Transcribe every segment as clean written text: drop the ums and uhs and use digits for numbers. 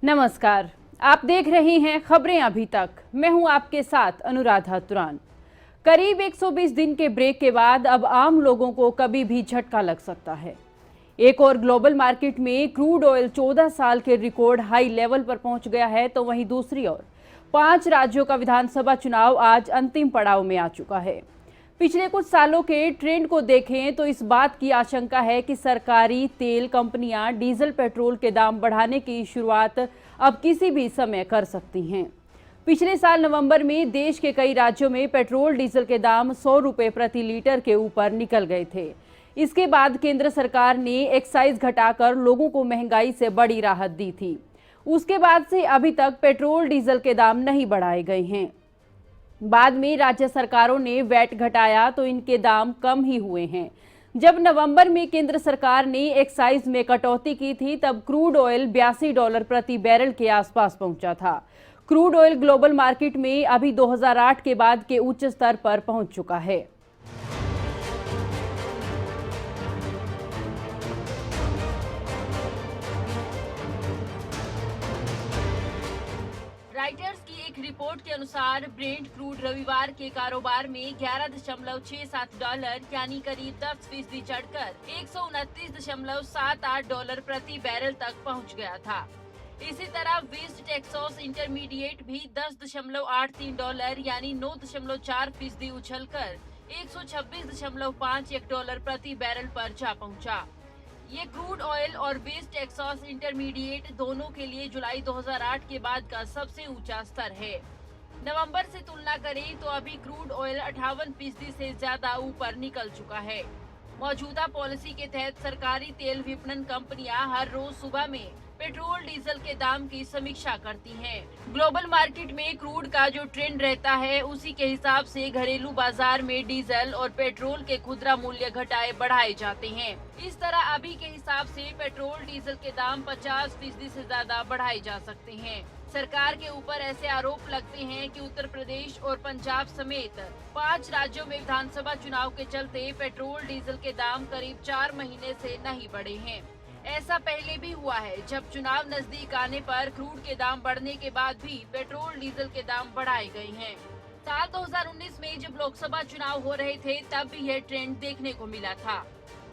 नमस्कार, आप देख रहे हैं खबरें अभी तक। मैं हूं आपके साथ अनुराधा तुरान। करीब 120 दिन के ब्रेक के बाद अब आम लोगों को कभी भी झटका लग सकता है। एक और ग्लोबल मार्केट में क्रूड ऑयल 14 साल के रिकॉर्ड हाई लेवल पर पहुंच गया है, तो वहीं दूसरी ओर 5 राज्यों का विधानसभा चुनाव आज अंतिम पड़ाव में आ चुका है। पिछले कुछ सालों के ट्रेंड को देखें तो इस बात की आशंका है कि सरकारी तेल कंपनियां डीजल पेट्रोल के दाम बढ़ाने की शुरुआत अब किसी भी समय कर सकती हैं। पिछले साल नवंबर में देश के कई राज्यों में पेट्रोल डीजल के दाम 100 रुपये प्रति लीटर के ऊपर निकल गए थे। इसके बाद केंद्र सरकार ने एक्साइज घटाकर लोगों को महंगाई से बड़ी राहत दी थी। उसके बाद से अभी तक पेट्रोल डीजल के दाम नहीं बढ़ाए गए हैं। बाद में राज्य सरकारों ने वैट घटाया तो इनके दाम कम ही हुए हैं। जब नवंबर में केंद्र सरकार ने एक्साइज में कटौती की थी, तब क्रूड ऑयल $82 प्रति बैरल के आसपास पहुंचा था। क्रूड ऑयल ग्लोबल मार्केट में अभी 2008 के बाद के उच्च स्तर पर पहुंच चुका है। राइटर्स की एक रिपोर्ट के अनुसार ब्रेंट क्रूड रविवार के कारोबार में $11.68 यानी करीब 10% चढ़कर $129.78 प्रति बैरल तक पहुंच गया था। इसी तरह वेस्ट टेक्सास इंटरमीडिएट भी $10.83 यानी 9.4% उछलकर $126.51 प्रति बैरल पर जा पहुंचा। ये क्रूड ऑयल और वेस्ट टेक्सास इंटरमीडिएट दोनों के लिए जुलाई 2008 के बाद का सबसे ऊंचा स्तर है। नवंबर से तुलना करें तो अभी क्रूड ऑयल 58% से ज्यादा ऊपर निकल चुका है। मौजूदा पॉलिसी के तहत सरकारी तेल विपणन कंपनियां हर रोज सुबह में पेट्रोल डीजल के दाम की समीक्षा करती हैं। ग्लोबल मार्केट में क्रूड का जो ट्रेंड रहता है, उसी के हिसाब से घरेलू बाजार में डीजल और पेट्रोल के खुदरा मूल्य घटाए बढ़ाए जाते हैं। इस तरह अभी के हिसाब से पेट्रोल डीजल के दाम 50% से ज्यादा बढ़ाए जा सकते हैं। सरकार के ऊपर ऐसे आरोप लगते हैं कि उत्तर प्रदेश और पंजाब समेत 5 राज्यों में विधानसभा चुनाव के चलते पेट्रोल डीजल के दाम करीब 4 महीने से नहीं बढ़े हैं। ऐसा पहले भी हुआ है, जब चुनाव नजदीक आने पर क्रूड के दाम बढ़ने के बाद भी पेट्रोल डीजल के दाम बढ़ाए गए हैं। साल 2019 में जब लोकसभा चुनाव हो रहे थे, तब भी यह ट्रेंड देखने को मिला था।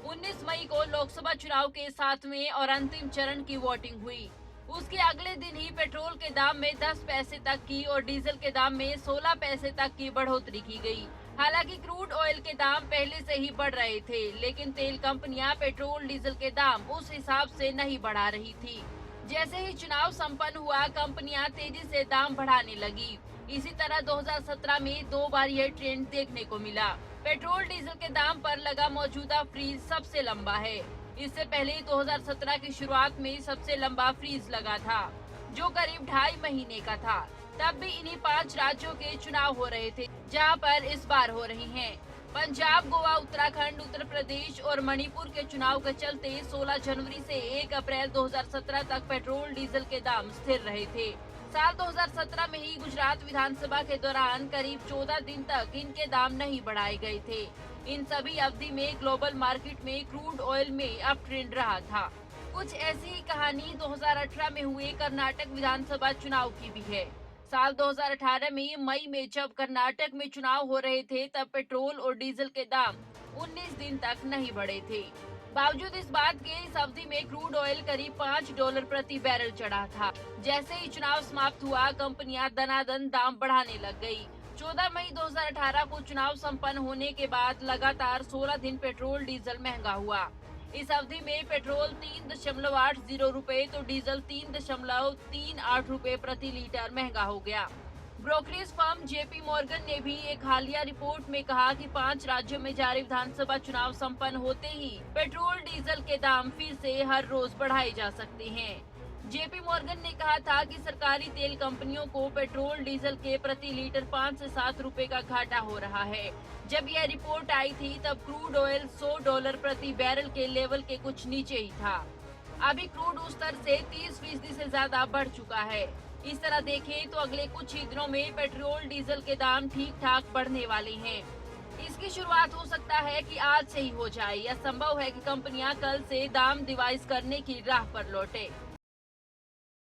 19 मई को लोकसभा चुनाव के 7वें और अंतिम चरण की वोटिंग हुई। उसके अगले दिन ही पेट्रोल के दाम में 10 पैसे तक की और डीजल के दाम में 16 पैसे तक की बढ़ोतरी की गई। हालांकि क्रूड ऑयल के दाम पहले से ही बढ़ रहे थे, लेकिन तेल कंपनियां पेट्रोल डीजल के दाम उस हिसाब से नहीं बढ़ा रही थी। जैसे ही चुनाव संपन्न हुआ, कंपनियां तेजी से दाम बढ़ाने लगी। इसी तरह 2017 में 2 बार यह ट्रेंड देखने को मिला। पेट्रोल डीजल के दाम पर लगा मौजूदा फ्रीज सबसे लंबा है। इससे पहले 2017 की शुरुआत में सबसे लंबा फ्रीज लगा था, जो करीब 2.5 महीने का था। तब भी इन्हीं 5 राज्यों के चुनाव हो रहे थे, जहां पर इस बार हो रही हैं। पंजाब, गोवा, उत्तराखंड, उत्तर प्रदेश और मणिपुर के चुनाव के चलते 16 जनवरी से 1 अप्रैल 2017 तक पेट्रोल डीजल के दाम स्थिर रहे थे। साल 2017 में ही गुजरात विधानसभा के दौरान करीब 14 दिन तक इनके दाम नहीं बढ़ाए गए थे। इन सभी अवधि में ग्लोबल मार्केट में क्रूड ऑयल में अप ट्रेंड रहा था। कुछ ऐसी ही कहानी 2018 में हुए कर्नाटक विधानसभा चुनाव की भी है। साल 2018 में मई में जब कर्नाटक में चुनाव हो रहे थे, तब पेट्रोल और डीजल के दाम 19 दिन तक नहीं बढ़े थे। बावजूद इस बात के, इस अवधि में क्रूड ऑयल करीब $5 प्रति बैरल चढ़ा था। जैसे ही चुनाव समाप्त हुआ, कंपनियां दनादन दाम बढ़ाने लग गई। 14 मई 2018 को चुनाव संपन्न होने के बाद लगातार 16 दिन पेट्रोल डीजल महंगा हुआ। इस अवधि में पेट्रोल 3.80 रुपए तो डीजल 3.38 रुपए प्रति लीटर महंगा हो गया। ब्रोकरेज फर्म जेपी मॉर्गन ने भी एक हालिया रिपोर्ट में कहा कि 5 राज्यों में जारी विधानसभा चुनाव संपन्न होते ही पेट्रोल डीजल के दाम फिर से हर रोज बढ़ाए जा सकते हैं। जेपी मॉर्गन ने कहा था कि सरकारी तेल कंपनियों को पेट्रोल डीजल के प्रति लीटर 5 से 7 रुपए का घाटा हो रहा है। जब यह रिपोर्ट आई थी, तब क्रूड ऑयल $100 प्रति बैरल के लेवल के कुछ नीचे ही था। अभी क्रूड उस स्तर से 30% से ज्यादा बढ़ चुका है। इस तरह देखें तो अगले कुछ ही दिनों में पेट्रोल डीजल के दाम ठीक ठाक बढ़ने वाले हैं। इसकी शुरुआत हो सकता है कि आज से ही हो जाए, या संभव है कि कंपनियां कल से दाम रिवाइज करने की राह पर लौटे।